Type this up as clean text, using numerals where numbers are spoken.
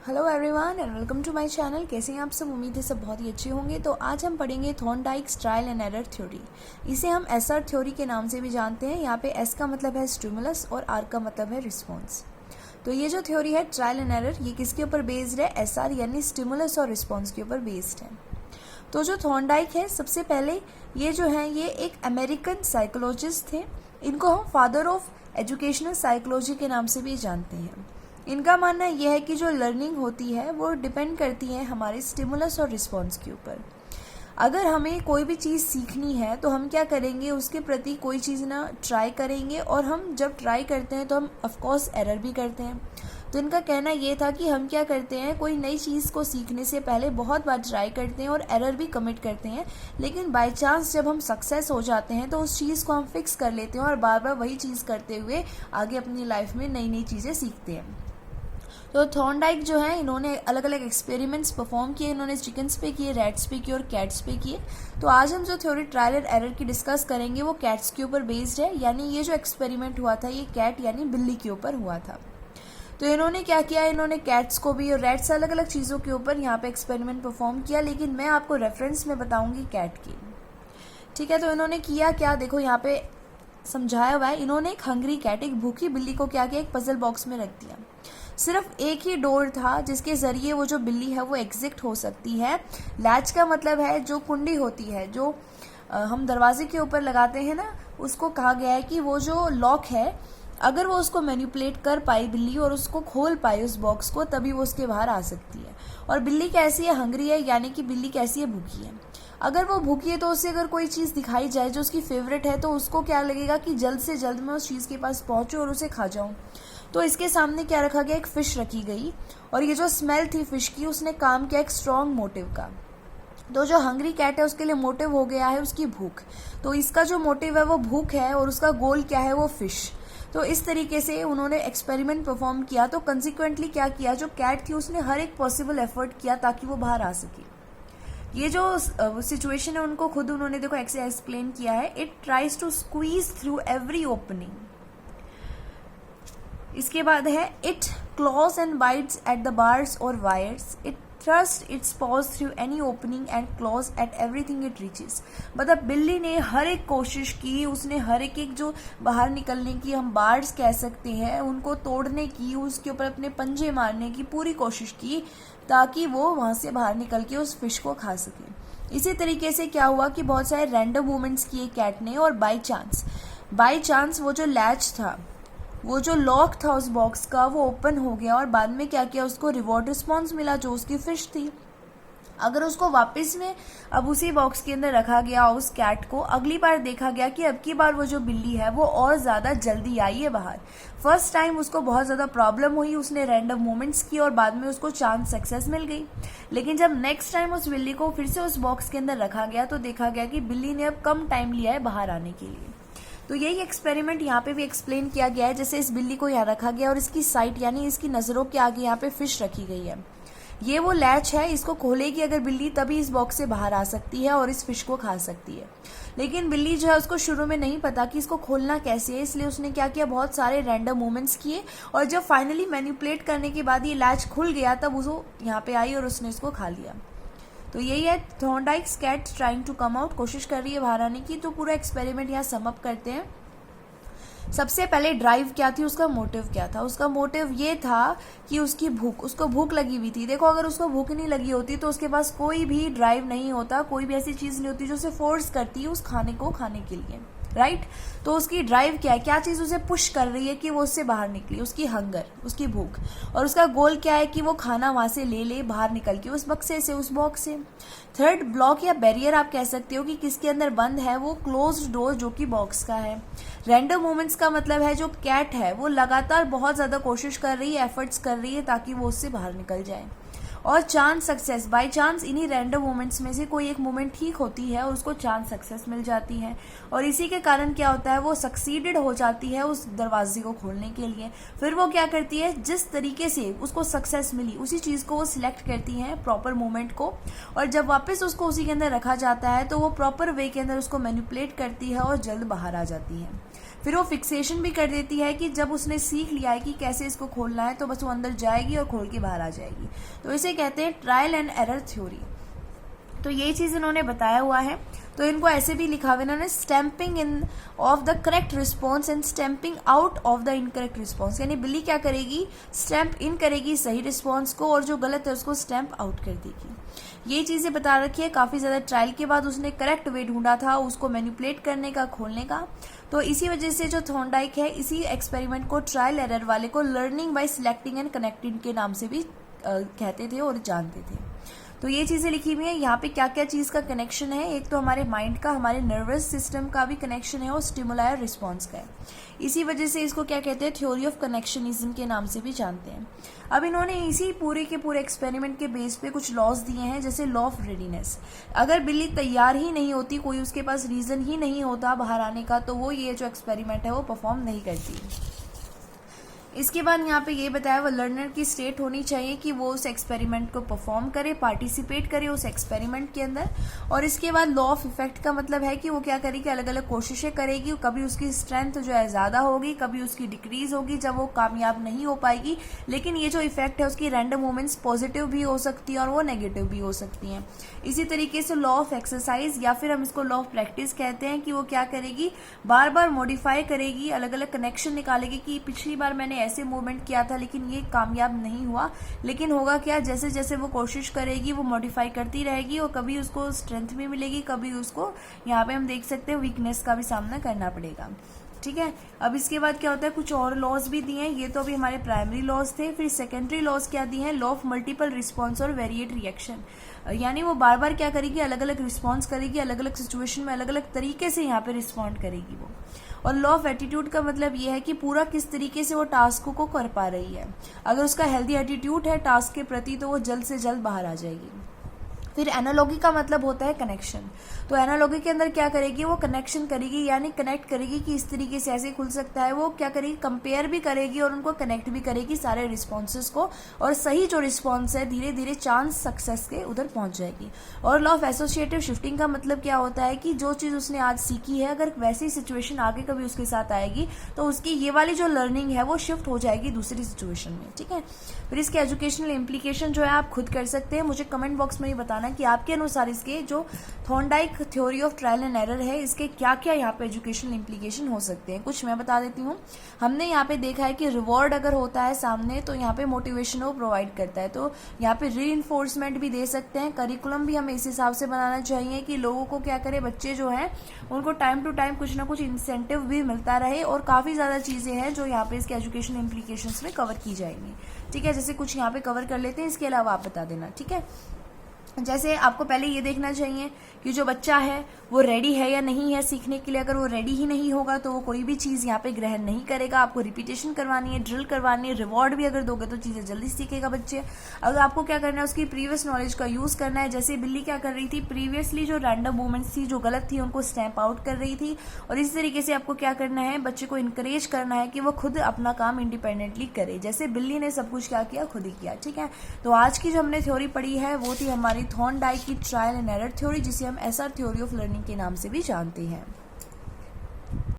Hello everyone and welcome to my channel. कैसे हैं आप सब? उम्मीद है सब बहुत ही अच्छे होंगे। तो आज हम पढ़ेंगे थॉर्नडाइक्स ट्रायल एंड एरर थ्योरी। इसे हम एसआर थ्योरी के नाम से भी जानते हैं। यहाँ पे एस का मतलब है स्टिमुलस और आर का मतलब है रिस्पॉन्स। तो ये जो थ्योरी है ट्रायल एंड एरर, ये किसके ऊपर बेस्ड है? एसआर यानी स्टिमुलस और रिस्पॉन्स के ऊपर बेस्ड है। तो जो थॉर्नडाइक है, सबसे पहले ये जो है ये एक अमेरिकन साइकोलॉजिस्ट थे। इनको हम फादर ऑफ एजुकेशनल साइकोलॉजी के नाम से भी जानते हैं। इनका मानना यह है कि जो लर्निंग होती है वो डिपेंड करती है हमारे स्टिमुलस और रिस्पॉन्स के ऊपर। अगर हमें कोई भी चीज़ सीखनी है तो हम क्या करेंगे, उसके प्रति कोई चीज़ ना ट्राई करेंगे, और हम जब ट्राई करते हैं तो हम ऑफकोर्स एरर भी करते हैं। तो इनका कहना ये था कि हम क्या करते हैं, कोई नई चीज़ को सीखने से पहले बहुत बार ट्राई करते हैं और एरर भी कमिट करते हैं, लेकिन बाय चांस जब हम सक्सेस हो जाते हैं तो उस चीज़ को हम फिक्स कर लेते हैं और बार बार वही चीज़ करते हुए आगे अपनी लाइफ में नई नई चीज़ें सीखते हैं। तो थॉर्नडाइक जो है, इन्होंने अलग अलग एक्सपेरिमेंट्स परफॉर्म किए। इन्होंने चिकन्स पे किए, रैट्स पे किए और कैट्स पे किए। तो आज हम जो थ्योरी ट्रायल एंड एरर की डिस्कस करेंगे वो कैट्स के ऊपर बेस्ड है। यानी ये जो एक्सपेरिमेंट हुआ था ये कैट यानी बिल्ली के ऊपर हुआ था। तो इन्होंने क्या किया, इन्होंने कैट्स को भी और रैट्स अलग अलग चीज़ों के ऊपर यहाँ पे एक्सपेरिमेंट परफॉर्म किया, लेकिन मैं आपको रेफरेंस में बताऊंगी कैट की। ठीक है, तो इन्होंने किया क्या, देखो यहाँ पे समझाया हुआ है। इन्होंने एक हंग्री कैट, एक भूखी बिल्ली को क्या किया, एक पजल बॉक्स में रख दिया। सिर्फ एक ही डोर था जिसके ज़रिए वो जो बिल्ली है वो एग्जिट हो सकती है। लैच का मतलब है जो कुंडी होती है, जो हम दरवाजे के ऊपर लगाते हैं ना, उसको कहा गया है कि वो जो लॉक है, अगर वो उसको मैनिपुलेट कर पाई बिल्ली और उसको खोल पाई उस बॉक्स को, तभी वो उसके बाहर आ सकती है। और बिल्ली कैसी है? हंग्री है, यानी कि बिल्ली कैसी है? भूखी है। अगर वो भूखी है तो उसे अगर कोई चीज़ दिखाई जाए जो उसकी फेवरेट है, तो उसको क्या लगेगा कि जल्द से जल्द मैं उस चीज़ के पास पहुँचूँ और उसे खा जाऊँ। तो इसके सामने क्या रखा गया, एक फ़िश रखी गई, और ये जो स्मेल थी फ़िश की, उसने काम किया एक स्ट्रॉन्ग मोटिव का। तो जो हंग्री कैट है उसके लिए मोटिव हो गया है उसकी भूख। तो इसका जो मोटिव है वो भूख है और उसका गोल क्या है, वो फ़िश। तो इस तरीके से उन्होंने एक्सपेरिमेंट परफॉर्म किया। तो कंसिक्वेंटली क्या किया, जो कैट थी उसने हर एक पॉसिबल एफर्ट किया ताकि वो बाहर आ सके। ये जो सिचुएशन है उनको खुद उन्होंने देखो ऐसे एक्सप्लेन किया है, it tries to squeeze through every opening. इसके बाद है it claws and bites at the bars और wires, it thrust its paws through any opening and claws at everything it reaches. मतलब बिल्ली ने हर एक कोशिश की, उसने हर एक जो बाहर निकलने की, हम बार्स कह सकते हैं, उनको तोड़ने की, उसके ऊपर अपने पंजे मारने की पूरी कोशिश की ताकि वो वहाँ से बाहर निकल के उस फिश को खा सके। इसी तरीके से क्या हुआ कि बहुत सारे रैंडम मूवमेंट्स किए कैट ने, और बाई चांस वो जो लैच था, वो जो लॉक था उस बॉक्स का, वो ओपन हो गया, और बाद में क्या किया, उसको रिवॉर्ड रिस्पॉन्स मिला जो उसकी फिश थी। अगर उसको वापस में अब उसी बॉक्स के अंदर रखा गया उस कैट को, अगली बार देखा गया कि अब की बार वो जो बिल्ली है वो और ज़्यादा जल्दी आई है बाहर। फर्स्ट टाइम उसको बहुत ज़्यादा प्रॉब्लम हुई, उसने रैंडम मूवमेंट्स की और बाद में उसको चांस सक्सेस मिल गई। लेकिन जब नेक्स्ट टाइम उस बिल्ली को फिर से उस बॉक्स के अंदर रखा गया तो देखा गया कि बिल्ली ने अब कम टाइम लिया है बाहर आने के लिए। तो यही एक्सपेरिमेंट यहाँ पे भी एक्सप्लेन किया गया है। जैसे इस बिल्ली को यहाँ रखा गया और इसकी साइट यानी इसकी नज़रों के आगे यहाँ पे फिश रखी गई है। ये वो लैच है, इसको खोलेगी अगर बिल्ली तभी इस बॉक्स से बाहर आ सकती है और इस फिश को खा सकती है। लेकिन बिल्ली जो है उसको शुरू में नहीं पता कि इसको खोलना कैसे है, इसलिए उसने क्या किया, बहुत सारे रैंडम मूवमेंट्स किए, और जब फाइनली मैनिपुलेट करने के बाद ये लैच खुल गया तब वो यहाँ पे आई और उसने इसको खा लिया। तो यही है Thorndike's cat trying to come out, कोशिश कर रही है बाहर आने की। तो पूरा एक्सपेरिमेंट यहाँ सम अप करते हैं। सबसे पहले ड्राइव क्या थी, उसका मोटिव क्या था? उसका मोटिव ये था कि उसको भूख लगी हुई थी। देखो, अगर उसको भूख नहीं लगी होती तो उसके पास कोई भी ड्राइव नहीं होता, कोई भी ऐसी चीज़ नहीं होती जो उसे फोर्स करती है उस खाने को खाने के लिए, राइट? तो उसकी ड्राइव क्या है, क्या चीज़ उसे पुश कर रही है कि वो उससे बाहर निकले, उसकी हंगर, उसकी भूख। और उसका गोल क्या है कि वो खाना वहाँ से ले बाहर निकल के उस बक्से से, उस बॉक्स से। थर्ड ब्लॉक या बैरियर आप कह सकते हो कि किसके अंदर बंद है, वो क्लोज्ड डोर जो कि बॉक्स का है। रैंडम मूवमेंट्स का मतलब है जो कैट है वो लगातार बहुत ज़्यादा कोशिश कर रही है, एफर्ट्स कर रही है ताकि वो उससे बाहर निकल जाए। और चांस सक्सेस, बाय चांस इन्हीं रैंडम मोमेंट्स में से कोई एक मोमेंट ठीक होती है और उसको चांस सक्सेस मिल जाती है, और इसी के कारण क्या होता है, वो सक्सीडेड हो जाती है उस दरवाजे को खोलने के लिए। फिर वो क्या करती है, जिस तरीके से उसको सक्सेस मिली उसी चीज़ को वो सिलेक्ट करती है, प्रॉपर मोमेंट को, और जब वापस उसको उसी के अंदर रखा जाता है तो वो प्रॉपर वे के अंदर उसको मैनिपुलेट करती है और जल्द बाहर आ जाती है। फिर वो फिक्सेशन भी कर देती है कि जब उसने सीख लिया है कि कैसे इसको खोलना है तो बस वो अंदर जाएगी और खोल के बाहर आ जाएगी। तो इसे कहते हैं ट्रायल एंड एरर थ्योरी। तो ये चीज़ इन्होंने बताया हुआ है। तो इनको ऐसे भी लिखा हुआ इन्होंने, stamping in of the correct response and stamping out of the incorrect response. यानी बिल्ली क्या करेगी, स्टैंप इन करेगी सही रिस्पॉन्स को और जो गलत है उसको स्टैंप आउट कर देगी। ये चीज़ें बता रखी है। काफ़ी ज़्यादा ट्रायल के बाद उसने करेक्ट वे ढूंढा था उसको मैनिपुलेट करने का, खोलने का। तो इसी वजह से जो थॉर्नडाइक है, इसी एक्सपेरिमेंट को, ट्रायल एरर वाले को, learning by selecting and connecting के नाम से भी कहते थे और जानते थे। तो ये चीज़ें लिखी हुई हैं। यहाँ पे क्या क्या चीज़ का कनेक्शन है, एक तो हमारे माइंड का, हमारे नर्वस सिस्टम का भी कनेक्शन है और स्टिमुलाई और रिस्पॉन्स का है। इसी वजह से इसको क्या कहते हैं, थ्योरी ऑफ कनेक्शनिज्म के नाम से भी जानते हैं। अब इन्होंने इसी पूरे के पूरे एक्सपेरिमेंट के बेस पे कुछ लॉज दिए हैं, जैसे लॉ ऑफ रेडीनेस। अगर बिल्ली तैयार ही नहीं होती, कोई उसके पास रीज़न ही नहीं होता बाहर आने का, तो वो ये जो एक्सपेरिमेंट है वो परफॉर्म नहीं करती। इसके बाद यहाँ पे ये बताया वो लर्नर की स्टेट होनी चाहिए कि वो उस एक्सपेरिमेंट को परफॉर्म करे, पार्टिसिपेट करे उस एक्सपेरिमेंट के अंदर। और इसके बाद लॉ ऑफ इफेक्ट का मतलब है कि वो क्या करेगी, अलग अलग कोशिशें करेगी, कभी उसकी स्ट्रेंथ जो है ज़्यादा होगी, कभी उसकी डिक्रीज होगी जब वो कामयाब नहीं हो पाएगी। लेकिन ये जो इफेक्ट है उसकी रैंडम मोमेंट्स पॉजिटिव भी हो सकती है और वो नेगेटिव भी हो सकती हैं। इसी तरीके से लॉ ऑफ एक्सरसाइज, या फिर हम इसको लॉ ऑफ प्रैक्टिस कहते हैं, कि वो क्या करेगी, बार बार मॉडिफाई करेगी, अलग अलग कनेक्शन निकालेगी कि पिछली बार मैंने ऐसे मूवमेंट किया था लेकिन ये कामयाब नहीं हुआ, लेकिन होगा क्या, जैसे जैसे वो कोशिश करेगी वो मॉडिफाई करती रहेगी और कभी उसको स्ट्रेंथ भी मिलेगी, कभी उसको यहाँ पे हम देख सकते हैं वीकनेस का भी सामना करना पड़ेगा। ठीक है। अब इसके बाद क्या होता है, कुछ और लॉज भी दिए हैं। ये तो अभी हमारे प्राइमरी लॉज थे। फिर सेकेंडरी लॉज क्या दिए हैं, लॉ ऑफ मल्टीपल रिस्पॉन्स और वेरिएट रिएक्शन। यानी वो बार बार क्या करेगी, अलग अलग रिस्पॉन्स करेगी, अलग अलग सिचुएशन में अलग अलग तरीके से यहाँ पे रिस्पॉन्ड करेगी वो। और लॉ ऑफ एटीट्यूड का मतलब ये है कि पूरा किस तरीके से वो टास्क को कर पा रही है। अगर उसका हेल्दी एटीट्यूड है टास्क के प्रति तो वो जल्द से जल्द बाहर आ जाएगी। फिर एनालॉगी का मतलब होता है कनेक्शन। तो एनालॉगी के अंदर क्या करेगी, वो कनेक्शन करेगी, यानी कनेक्ट करेगी कि इस तरीके से ऐसे खुल सकता है। वो क्या करेगी, कंपेयर भी करेगी और उनको कनेक्ट भी करेगी सारे रिस्पॉन्सेज को, और सही जो रिस्पॉन्स है धीरे धीरे चांस सक्सेस के उधर पहुंच जाएगी। और लॉ ऑफ एसोसिएटिव शिफ्टिंग का मतलब क्या होता है कि जो चीज़ उसने आज सीखी है, अगर वैसी सिचुएशन आगे कभी उसके साथ आएगी तो उसकी ये वाली जो लर्निंग है वो शिफ्ट हो जाएगी दूसरी सिचुएशन में। ठीक है। फिर इसके एजुकेशनल इम्प्लीकेशन जो है आप खुद कर सकते हैं। मुझे कमेंट बॉक्स में ही बताना कि आपके अनुसार इसके जो Thorndike theory of trial and error है, इसके क्या क्या यहाँ पे एजुकेशनल इम्प्लीकेशन हो सकते हैं। कुछ मैं बता देती हूँ। हमने यहाँ पे देखा है कि रिवॉर्ड अगर होता है सामने तो यहाँ पे मोटिवेशन वो प्रोवाइड करता है, तो यहाँ पे री-इन्फोर्समेंट भी दे सकते हैं। करिकुलम भी हमें इस हिसाब से बनाना चाहिए कि लोगों को क्या करे, बच्चे जो हैं उनको टाइम टू टाइम कुछ ना कुछ इंसेंटिव भी मिलता रहे। और काफ़ी ज़्यादा चीज़ें हैं जो यहाँ पे इसके एजुकेशनल इम्प्लीकेशंस में कवर की जाएंगी। ठीक है। जैसे कुछ यहाँ पे कवर कर लेते हैं, इसके अलावा आप बता देना। ठीक है। जैसे आपको पहले ये देखना चाहिए कि जो बच्चा है वो रेडी है या नहीं है सीखने के लिए। अगर वो रेडी ही नहीं होगा तो वो कोई भी चीज़ यहाँ पे ग्रहण नहीं करेगा। आपको रिपीटेशन करवानी है, ड्रिल करवानी है, रिवॉर्ड भी अगर दोगे तो चीज़ें जल्दी सीखेगा बच्चे। अगर आपको क्या करना है, उसकी प्रीवियस नॉलेज का यूज़ करना है। जैसे बिल्ली क्या कर रही थी, प्रीवियसली जो रैंडम मूवमेंट्स थी जो गलत थी उनको स्टैंप आउट कर रही थी। और इस तरीके से आपको क्या करना है, बच्चे को इनकरेज करना है कि वो खुद अपना काम इंडिपेंडेंटली करे, जैसे बिल्ली ने सब कुछ क्या किया, खुद ही किया। ठीक है। तो आज की जो हमने थ्योरी पढ़ी है वो थी हमारी थॉर्नडाइक की ट्रायल एंड एरर थ्योरी, जिसे हम एसआर थ्योरी ऑफ लर्निंग के नाम से भी जानते हैं।